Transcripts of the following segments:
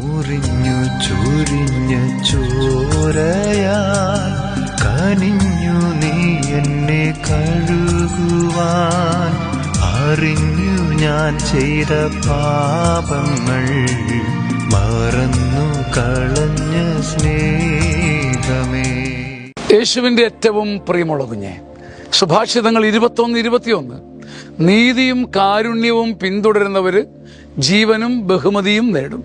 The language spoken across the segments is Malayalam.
മുറിഞ്ഞു ചൊരിഞ്ഞ ചോരയാൽ കനിഞ്ഞു നീ എന്നെ കഴുകുവാൻ. അറിഞ്ഞു ഞാൻ ചെയ്ത പാപങ്ങൾ മറന്നു കളഞ്ഞ സ്നേഹമേ. യേശുവിന്റെ ഏറ്റവും പ്രിയമുള്ള കുഞ്ഞെ, സുഭാഷിതങ്ങൾ 21:21 നീതിയും കാരുണ്യവും പിന്തുടരുന്നവര് ജീവനും ബഹുമതിയും നേടും.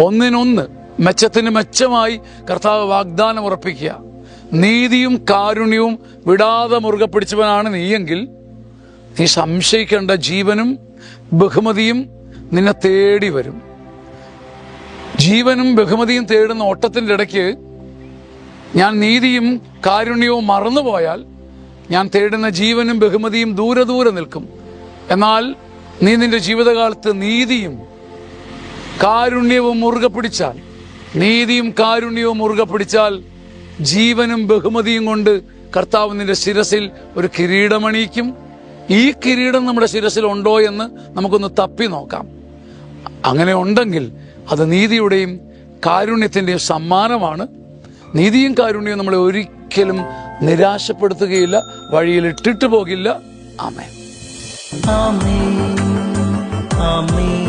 ഒന്നിനൊന്ന് മെച്ചത്തിന് മെച്ചമായി കർത്താവ് വാഗ്ദാനം ഉറപ്പിക്കുക. നീതിയും കാരുണ്യവും വിടാതെ മുറുകെ പിടിച്ചവനാണ് നീയെങ്കിൽ നീ സംശയിക്കേണ്ട, ജീവനും ബഹുമതിയും നിന്നെ തേടി വരും. ജീവനും ബഹുമതിയും തേടുന്ന ഓട്ടത്തിൻ്റെ ഇടയ്ക്ക് ഞാൻ നീതിയും കാരുണ്യവും മറന്നുപോയാൽ ഞാൻ തേടുന്ന ജീവനും ബഹുമതിയും ദൂരെ ദൂരെ നിൽക്കും. എന്നാൽ നീ നിന്റെ ജീവിതകാലത്ത് നീതിയും കാരുണ്യവും മുറുകെ പിടിച്ചാൽ, നീതിയും കാരുണ്യവും മുറുകെ പിടിച്ചാൽ ജീവനും ബഹുമതിയും കൊണ്ട് കർത്താവ് നിന്റെ ശിരസിൽ ഒരു കിരീടമണിയിക്കും. ഈ കിരീടം നമ്മുടെ ശിരസിൽ ഉണ്ടോ എന്ന് നമുക്കൊന്ന് തപ്പി നോക്കാം. അങ്ങനെ ഉണ്ടെങ്കിൽ അത് നീതിയുടെയും കാരുണ്യത്തിന്റെയും സമ്മാനമാണ്. നീതിയും കാരുണ്യവും നമ്മളെ ഒരിക്കലും നിരാശപ്പെടുത്തുകയില്ല, വഴിയിൽ ഇട്ടിട്ട് പോകില്ല. ആമേൻ. ആമേൻ. ആമേൻ.